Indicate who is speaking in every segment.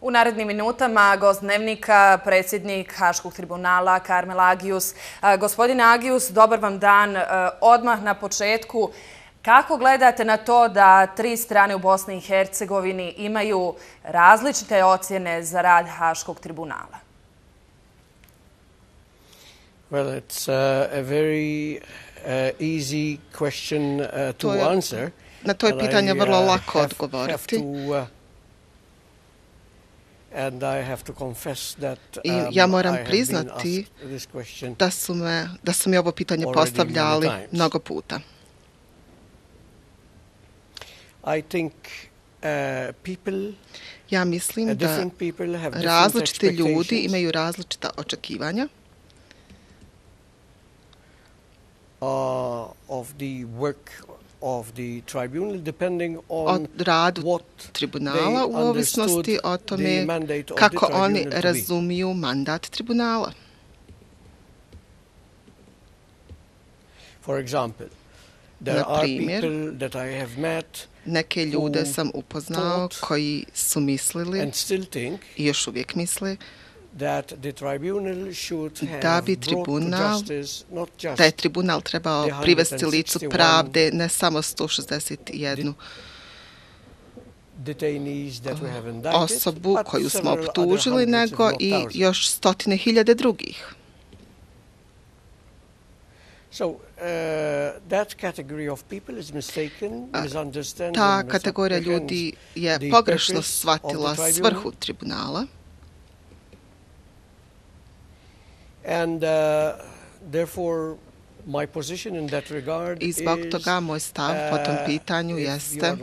Speaker 1: U narednim minutama gost Dnevnika, predsjednik Haškog tribunala Carmel Agius. Gospodine Agius, dobar vam dan. Odmah na početku, kako gledate na to da tri strane u Bosni i Hercegovini imaju različite ocjene za rad Haškog tribunala?
Speaker 2: Well, it's a very easy question to answer.
Speaker 3: Na to je pitanje vrlo lako odgovoriti. I ja moram priznati da su mi ovo pitanje postavljali mnogo puta. Ja mislim da različiti ljudi imaju različita očekivanja o radu tribunala u ovisnosti o tome kako oni razumiju mandat tribunala. Na primjer, neke ljude sam upoznao koji su mislili i još uvijek misle da bi tribunal trebao privesti licu pravde ne samo 161 osobu koju smo optužili, nego i još 100.000 drugih. Ta kategorija ljudi je pogrešno shvatila svrhu tribunala. I zbog toga moj stav po tom pitanju jeste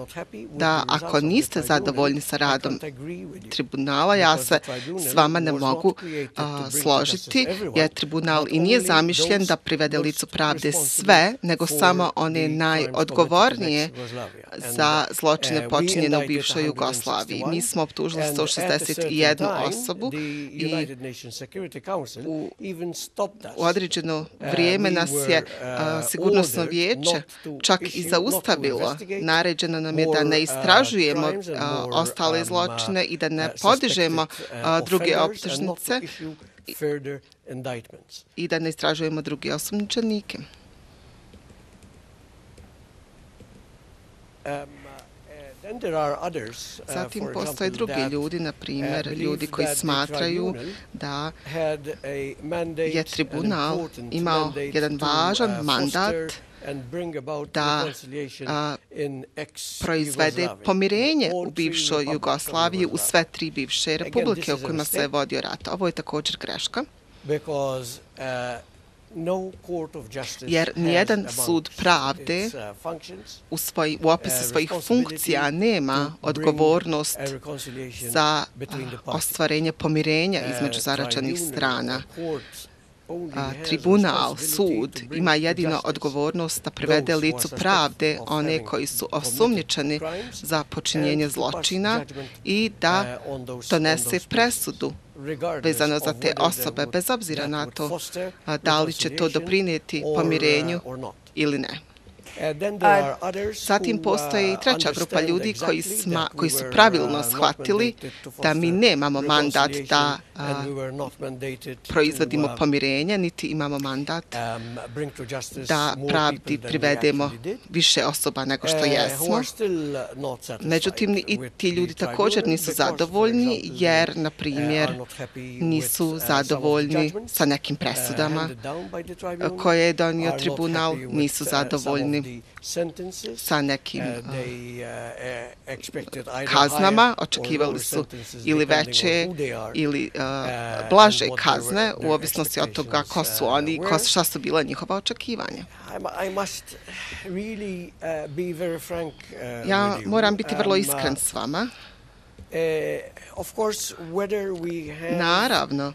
Speaker 3: da ako niste zadovoljni sa radom tribunala, ja se s vama ne mogu složiti, jer tribunal i nije zamišljen da privede licu pravde sve, nego samo one najodgovornije za zločine počinjene u bivšoj Jugoslaviji. Mi smo optužili 161 osobu i u određeno vrijeme nas je Sigurnosno vijeće čak i zaustavilo. Naređeno nam je da ne istražujemo ostale zločine i da ne podižemo druge optužnice i da ne istražujemo druge osumnjičenike. Zatim postoje drugi ljudi, na primjer ljudi koji smatraju da je tribunal imao jedan važan mandat da proizvede pomirenje u bivšoj Jugoslaviji u sve tri bivše republike u kojima se je vodio rat. Ovo je također greška. Jer nijedan sud pravde u opisu svojih funkcija nema odgovornost za ostvarenje pomirenja između zaračenih strana. Tribunal, sud, ima jedino odgovornost da privede licu pravde one koji su osumnjičeni za počinjenje zločina i da donese presudu vezano za te osobe, bez obzira na to da li će to doprinijeti pomirenju ili ne. Zatim postoji i treća grupa ljudi koji su pravilno shvatili da mi nemamo mandat da proizvodimo pomirenje, niti imamo mandat da pravdi privedemo više osoba nego što jesmo. Međutim, i ti ljudi također nisu zadovoljni jer, na primjer, nisu zadovoljni sa nekim presudama koje je donio tribunal, nisu zadovoljni sa nekim kaznama, očekivali su ili veće ili blaže kazne u ovisnosti od toga ko su oni, šta su bila njihova očekivanja. Ja moram biti vrlo iskren s vama. Naravno,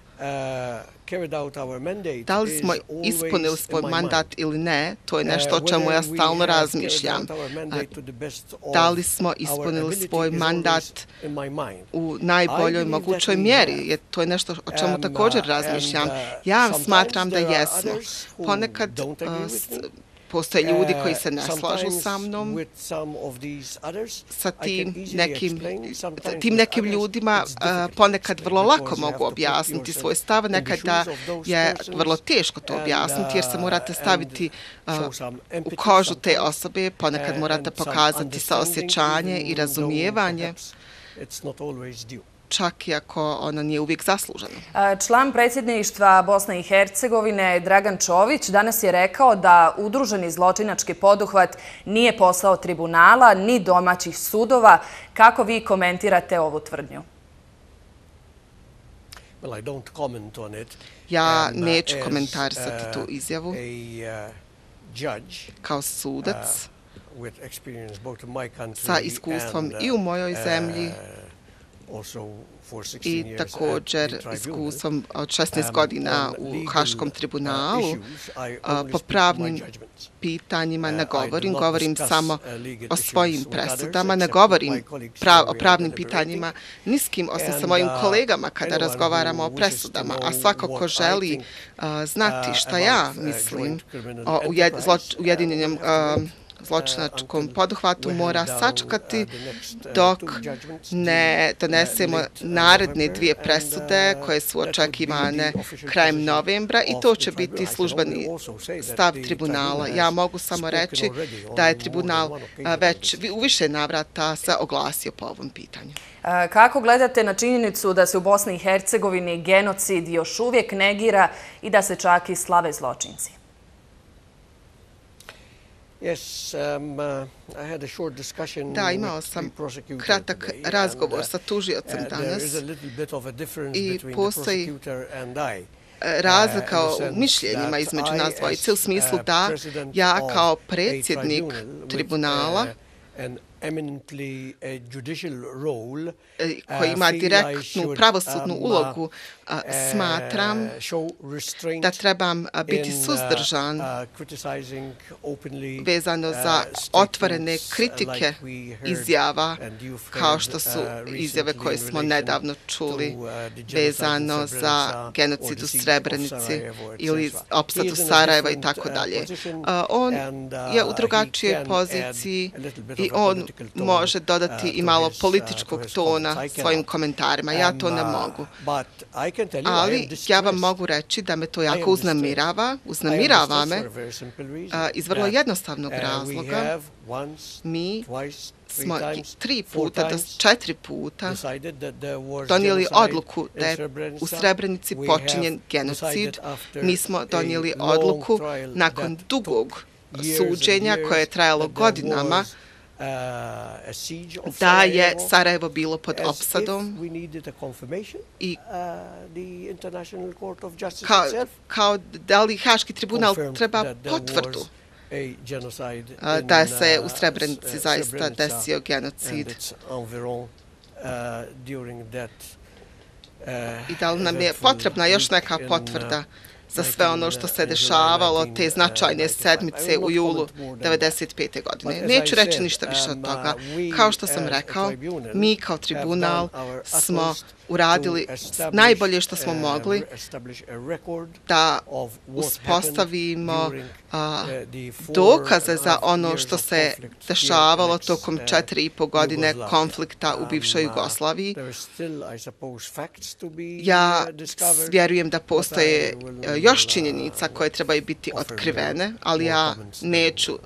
Speaker 3: da li smo ispunili svoj mandat ili ne, to je nešto o čemu ja stalno razmišljam. Da li smo ispunili svoj mandat u najboljoj mogućoj mjeri, to je nešto o čemu također razmišljam. Ja smatram da jesmo. Ponekad postoje ljudi koji se ne slažu sa mnom. Sa tim nekim ljudima ponekad vrlo lako mogu objasniti svoj stav, nekada je vrlo teško to objasniti jer se morate staviti u kožu te osobe, ponekad morate pokazati saosjećanje i razumijevanje, čak i ako ono nije uvijek zasluženo.
Speaker 1: Član predsjedništva Bosne i Hercegovine Dragan Čović danas je rekao da udruženi zločinački poduhvat nije posao tribunala ni domaćih sudova. Kako vi komentirate ovu tvrdnju?
Speaker 3: Ja neću komentarisati tu izjavu. Kao sudac sa iskustvom i u mojoj zemlji i također iskustvom od 16 godina u Haškom tribunalu, po pravnim pitanjima ne govorim, govorim samo o svojim presudama, ne govorim o pravnim pitanjima ni s kim, osim sa mojim kolegama kada razgovaramo o presudama, a svako ko želi znati šta ja mislim o ujedinjenom zločinačkom poduhvatu mora sačekati dok ne donesemo naredne 2 presude koje su očekivane krajem novembra i to će biti službeni stav tribunala. Ja mogu samo reći da je tribunal već u više navrata se oglasio po ovom pitanju.
Speaker 1: Kako gledate na činjenicu da se u Bosni i Hercegovini genocid još uvijek negira i da se čak i slave zločinci?
Speaker 3: Da, imao sam kratak razgovor sa tužiocem danas i postoji razlika u mišljenjima između nas dvojice u smislu da ja kao predsjednik tribunala koji ima direktnu pravosudnu ulogu, smatram da trebam biti suzdržan vezano za otvorene kritike izjava kao što su izjave koje smo nedavno čuli vezano za genocid u Srebrenici ili opsadu Sarajeva i tako dalje. On je u drugačijoj poziciji i on može dodati i malo političkog tona svojim komentarima. Ja to ne mogu. Ali ja vam mogu reći da me to jako uznemirava me iz vrlo jednostavnog razloga. Mi smo 3 puta do 4 puta donijeli odluku da je u Srebrenici počinjen genocid. Mi smo donijeli odluku nakon dugog suđenja koje je trajalo godinama da je Sarajevo bilo pod opsadom i kao da li Haški tribunal treba potvrdu da se u Srebrenici zaista desio genocid i da li nam je potrebna još neka potvrda za sve ono što se dešavalo te značajne sedmice u julu 1995. godine. Neću reći ništa više od toga. Kao što sam rekao, mi kao tribunal smo uradili najbolje što smo mogli da uspostavimo dokaze za ono što se dešavalo tokom 4,5 godine konflikta u bivšoj Jugoslaviji. Ja vjerujem da postoje još činjenica koje trebaju biti otkrivene, ali ja neću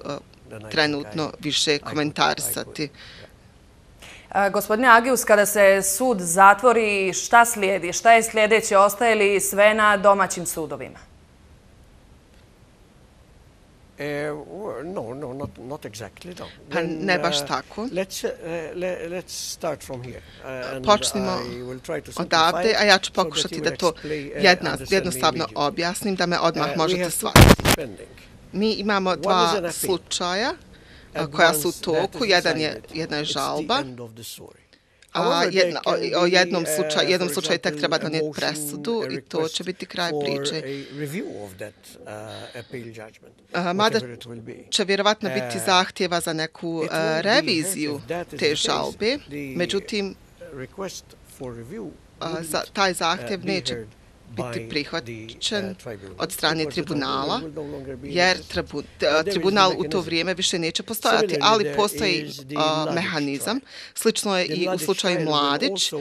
Speaker 3: trenutno više komentarisati.
Speaker 1: Gospodine Agius, kada se sud zatvori, šta slijedi? Šta je sljedeće? Ostaje li sve na domaćim sudovima?
Speaker 3: Pa ne baš tako. Počnimo odavde, a ja ću pokušati da to jednostavno objasnim, da me odmah možete shvatiti. Mi imamo 2 slučaja koja su u toku. Jedna je žalba, a jednom slučaju tek treba donijeti presudu i to će biti kraj priče. Mada će vjerovatno biti zahtjeva za neku reviziju te žalbe, međutim, taj zahtjev neće biti prihvaćen od strane tribunala, jer tribunal u to vrijeme više neće postojati, ali postoji mehanizam. Slično je i u slučaju Mladić.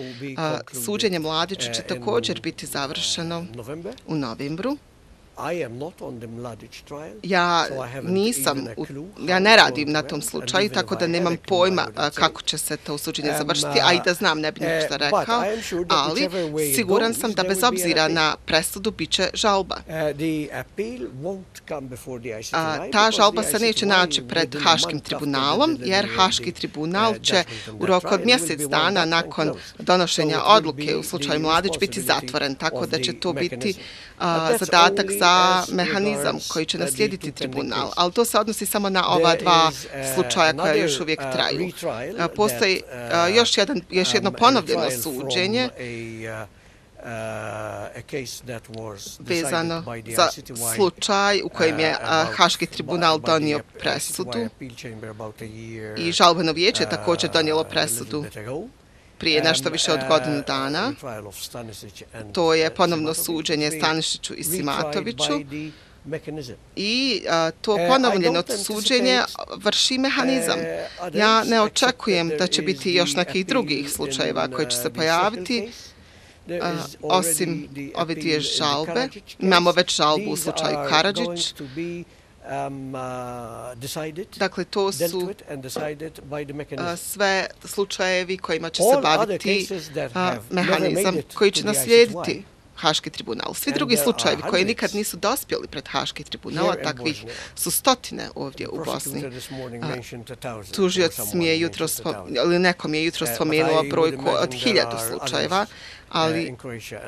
Speaker 3: Suđenje Mladiću će također biti završeno u novembru. Ja ne radim na tom slučaju, tako da nemam pojma kako će se to suđenje završiti, a i da znam ne bi ništa rekao, ali siguran sam da bez obzira na presudu bit će žalba. Ta žalba se neće naći pred Haškim tribunalom, jer Haški tribunal će u roku od mjesec dana nakon donošenja odluke u slučaju Mladić biti zatvoren, tako da će to biti zadatak za mehanizam koji će naslijediti tribunal, ali to se odnosi samo na ova dva slučaja koja još uvijek traju. Postoji još jedno ponovljeno suđenje vezano za slučaj u kojem je Haški tribunal donio presudu i žalbeno vijeće je također donijelo presudu prije nešto više od godinu dana. To je ponovno suđenje Stanišiću i Simatoviću i to ponovljeno suđenje vrši mehanizam. Ja ne očekujem da će biti još nekih drugih slučajeva koji će se pojaviti, osim ove dvije žalbe. Imamo već žalbu u slučaju Karadžić. Dakle, to su sve slučajevi kojima će se baviti mehanizam koji će naslijediti Haški tribunal. Svi drugi slučajevi koji nikad nisu dospjeli pred Haški tribunal, a takvih su stotine ovdje u Bosni. Tužioc mi je jutros, ili nekom je jutros spomenuo brojku od 1000 slučajeva, ali,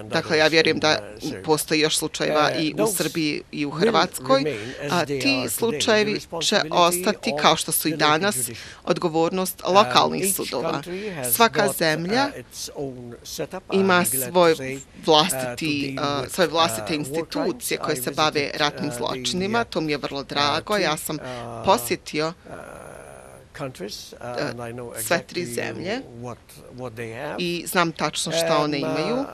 Speaker 3: dakle, ja vjerujem da postoji još slučajeva i u Srbiji i u Hrvatskoj. Ti slučajevi će ostati, kao što su i danas, odgovornost lokalnih sudova. Svaka zemlja ima svoje vlastite institucije koje se bave ratnim zločinima. To mi je vrlo drago. Ja sam posjetio sve 3 zemlje i znam tačno šta one imaju.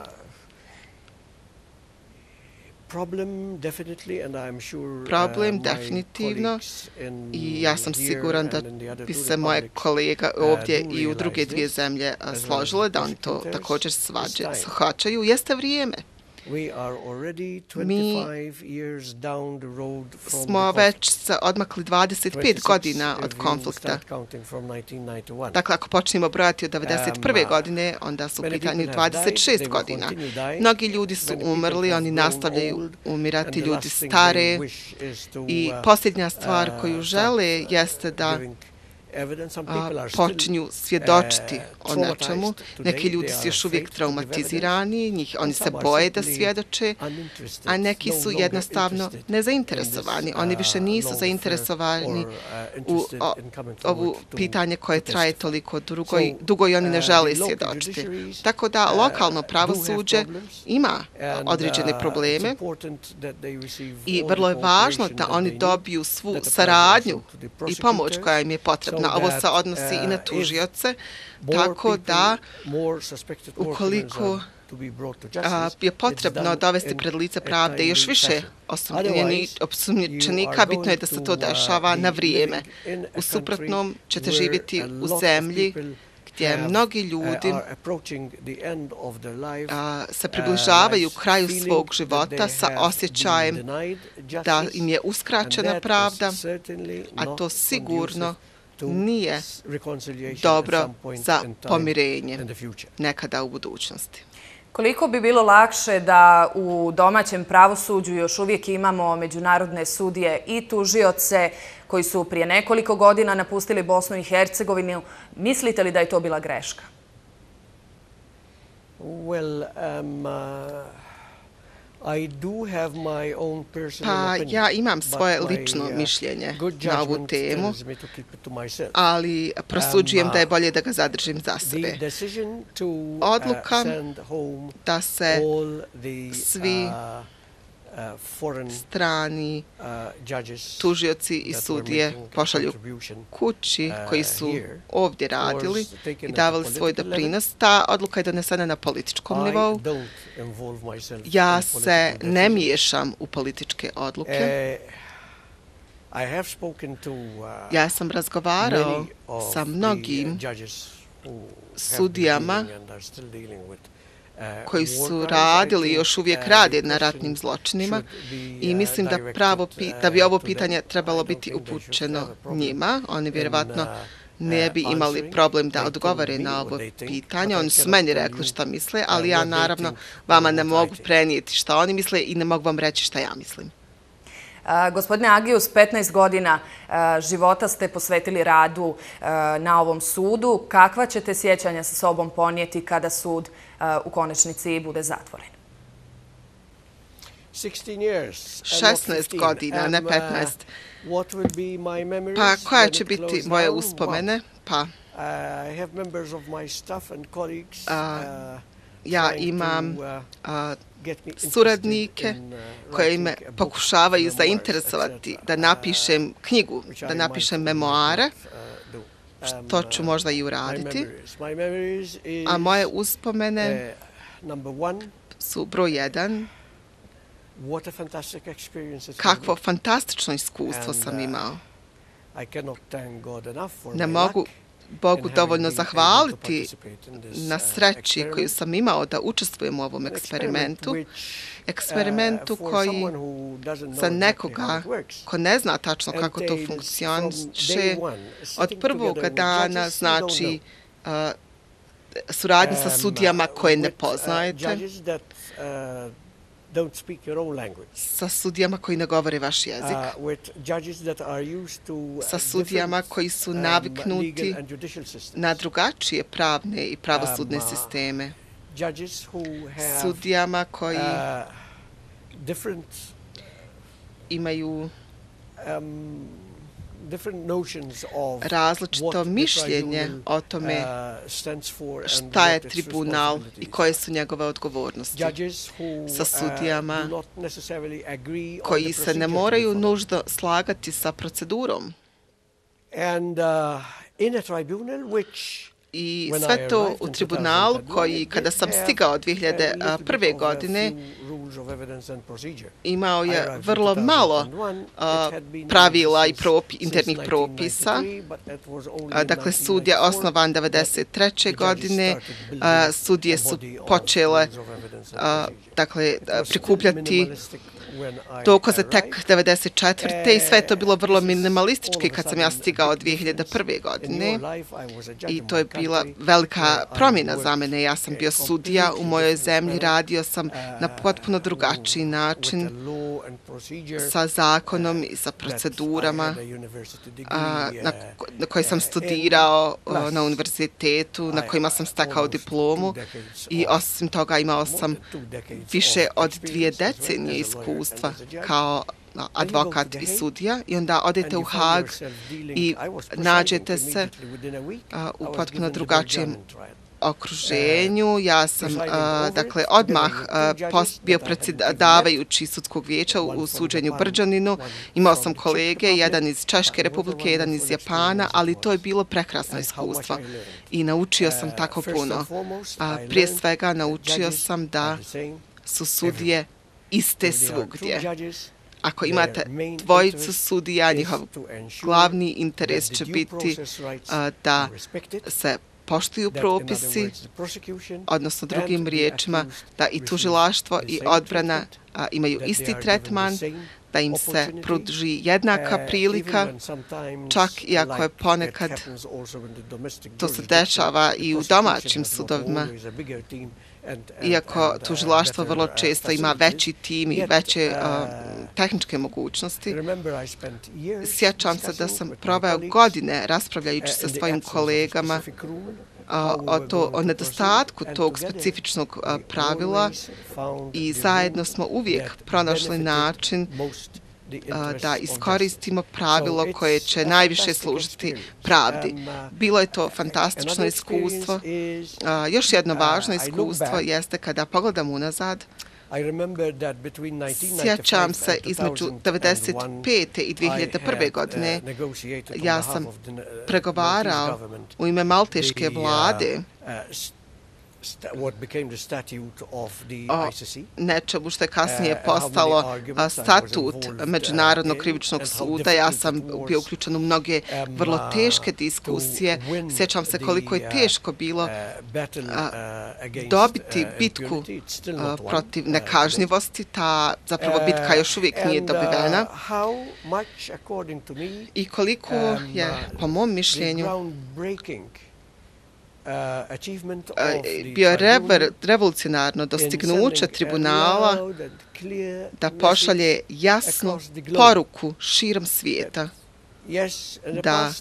Speaker 3: Problem definitivno i ja sam siguran da bi se moje kolega ovdje i u druge 2 zemlje složile da oni to također shvaćaju. Jeste vrijeme. Mi smo već se odmakli 25 godina od konflikta. Dakle, ako počnemo brojati od 1991. godine, onda su u pitanju 26 godina. Mnogi ljudi su umrli, oni nastavljaju umirati, ljudi stare i posljednja stvar koju žele jeste da počinju svjedočiti o nečemu. Neki ljudi su još uvijek traumatizirani, oni se boje da svjedoče, a neki su jednostavno nezainteresovani. Oni više nisu zainteresovani u ovu pitanje koje traje toliko dugo i oni ne žele svjedočiti. Tako da lokalno pravosuđe ima određene probleme i vrlo je važno da oni dobiju svu saradnju i pomoć koja im je potrebna. Ovo se odnosi i na tužioce, tako da ukoliko je potrebno dovesti pred lice pravde još više osumnjičenika, bitno je da se to dešava na vrijeme. U suprotnom ćete živjeti u zemlji gdje mnogi ljudi se približavaju kraju svog života sa osjećajem da im je uskraćena pravda, a to sigurno nije dobro za pomirenje nekada u budućnosti.
Speaker 1: Koliko bi bilo lakše da u domaćem pravosuđu još uvijek imamo međunarodne sudije i tužioce koji su prije nekoliko godina napustili Bosnu i Hercegovinu? Mislite li da je to bila greška?
Speaker 3: Pa ja imam svoje lično mišljenje na ovu temu, ali prosuđujem da je bolje da ga zadržim za sebe. Odluka da se svi strani tužioci i sudije pošalju kući koji su ovdje radili i davali svoj doprinos. Ta odluka je donesena na političkom nivou. Ja se ne miješam u političke odluke. Ja sam razgovarao sa mnogim sudijama koji su radili i još uvijek rade na ratnim zločinima i mislim da bi ovo pitanje trebalo biti upućeno njima. Oni vjerovatno ne bi imali problem da odgovore na ovo pitanje. Oni su meni rekli šta misle, ali ja naravno vama ne mogu prenijeti šta oni misle i ne mogu vam reći šta ja mislim.
Speaker 1: Gospodine Agius, 15 godina života ste posvetili radu na ovom sudu. Kakva ćete sjećanja sa sobom ponijeti kada sud u konačnici bude zatvoren?
Speaker 3: 16 godina, ne 15. Pa koja će biti moje uspomene? Pa ja imam suradnike koji me pokušavaju zainteresovati da napišem knjigu, da napišem memoare, što ću možda i uraditi. A moje uspomene su broj 1. Kakvo fantastično iskustvo sam imao. Ne mogu Bogu dovoljno zahvaliti na sreći koju sam imao da učestvujem u ovom eksperimentu koji za nekoga ko ne zna tačno kako to funkcioniše, od prvoga dana znači suradnju sa sudijama koje ne poznajete, sa sudijama koji ne govore vaš jezik, sa sudijama koji su naviknuti na drugačije pravne i pravosudne sisteme, sudijama koji imaju različito mišljenje o tome šta je tribunal i koje su njegove odgovornosti, sa sudijama koji se ne moraju nužno slagati sa procedurom. I sve to u tribunalu koji, kada sam stigao 2001. godine, imao je vrlo malo pravila i internih propisa. Dakle, sud je osnovan 1993. godine. Sudije su počele prikupljati dokaze tek 1994. i sve je to bilo vrlo minimalistički kad sam ja stigao 2001. godine. I to je bila velika promjena za mene. Ja sam bio sudija u mojoj zemlji, radio sam na potpuno drugačiji način sa zakonom i sa procedurama na koje sam studirao na univerzitetu, na kojima sam stekao diplomu i osim toga imao sam više od 2 decenije iskustva kao advokat i sudija i onda odete u Haag i nađete se u potpuno drugačijem okruženju. Ja sam odmah bio predsjedavajući sudskog vijeća u suđenju Brđaninu. Imao sam kolege, jedan iz Češke republike, jedan iz Japana, ali to je bilo prekrasno iskustvo i naučio sam tako puno. Prije svega naučio sam da su sudije iste svugdje. Ako imate dvojicu sudija, njihov glavni interes će biti da se poštuju propisi, odnosno drugim riječima, da i tužilaštvo i odbrana imaju isti tretman, da im se pruži jednaka prilika, čak i ako je ponekad to se dešava i u domaćim sudovima. Iako tužilaštvo vrlo često ima veći tim i veće tehničke mogućnosti. Sjećam se da sam proveo godine raspravljajući sa svojim kolegama o nedostatku tog specifičnog pravila i zajedno smo uvijek pronašli način da iskoristimo pravilo koje će najviše služiti pravdi. Bilo je to fantastično iskustvo. Još jedno važno iskustvo jeste kada pogledam unazad, Sjećam se između 1995. i 2001. godine ja sam pregovarao u ime malteške vlade o nečemu što je kasnije postalo statut Međunarodnog krivičnog suda. Ja sam bio uključen u mnoge vrlo teške diskusije. Sjećam se koliko je teško bilo dobiti bitku protiv nekažnjivosti. Ta zapravo bitka još uvijek nije dobivena. I koliko je, po mom mišljenju, bio revolucionarno dostignuće tribunala da pošalje jasnu poruku širom svijeta da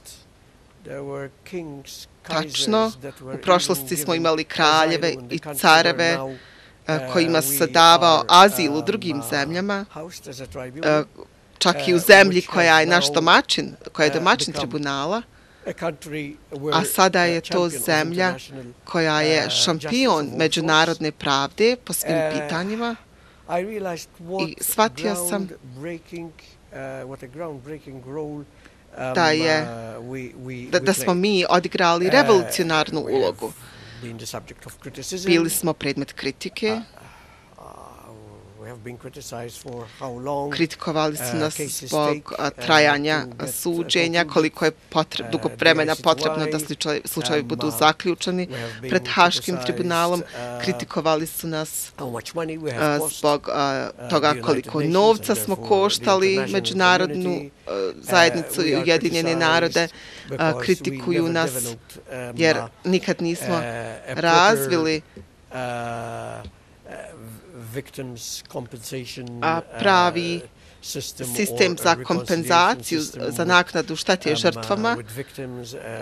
Speaker 3: tačno u prošlosti smo imali kraljeve i careve kojima se davao azil u drugim zemljama, čak i u zemlji koja je naš domaćin, koja je domaćin tribunala. A sada je to zemlja koja je šampion međunarodne pravde po svim pitanjima i shvatio sam da smo mi odigrali revolucionarnu ulogu. Bili smo predmet kritike. Kritikovali su nas zbog trajanja suđenja, koliko je dugo vremena potrebno da slučajevi budu zaključeni pred Haškim tribunalom. Kritikovali su nas zbog toga koliko novca smo koštali međunarodnu zajednicu i Ujedinjene narode. Kritikuju nas jer nikad nismo razvili pravi sistem za kompenzaciju, za naknadu štete žrtvama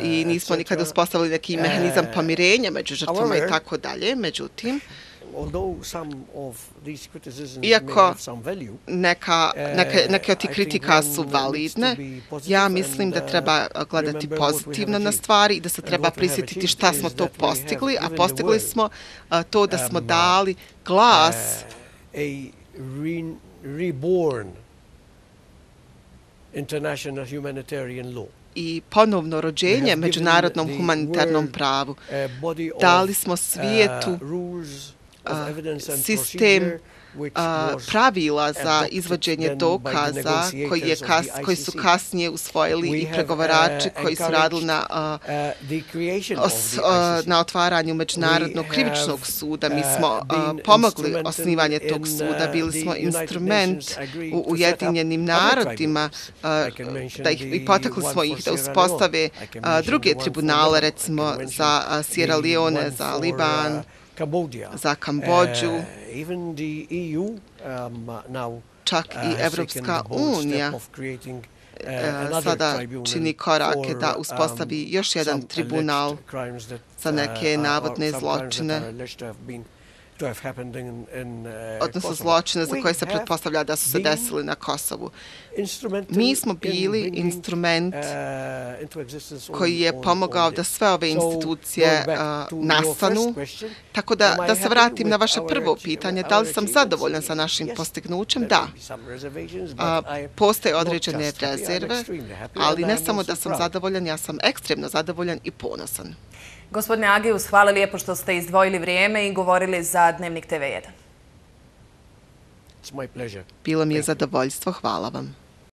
Speaker 3: i nismo nikada uspostavili neki mehanizam pomirenja među žrtvama i tako dalje. Međutim, iako neke od tih kritika su validne, ja mislim da treba gledati pozitivno na stvari i da se treba prisjetiti šta smo to postigli, a postigli smo to da smo dali glas i ponovno rođenje međunarodnom humanitarnom pravu. Dali smo svijetu sistem pravila za izvođenje dokaza koji su kasnije usvojili i pregovarači koji su radili na otvaranju Međunarodnog krivičnog suda. Mi smo pomogli osnivanje tog suda, bili smo instrument u Ujedinjenim narodima i potakli smo ih da uspostave druge tribunale, recimo za Sierra Leone, za Liban, za Kambodžu, čak i Evropska unija sada čini korake da uspostavi još jedan tribunal za neke navodne zločine, odnosno zločine za koje se pretpostavlja da su se desili na Kosovu. Mi smo bili instrument koji je pomogao da sve ove institucije nastanu. Tako da se vratim na vaše prvo pitanje, da li sam zadovoljan sa našim postignućem? Da. Postoje određene rezerve, ali ne samo da sam zadovoljan, ja sam ekstremno zadovoljan i ponosan.
Speaker 1: Gospodine Agius, hvala lijepo što ste izdvojili vrijeme i govorili za Dnevnik TV1.
Speaker 3: Bilo mi je zadovoljstvo, hvala vam.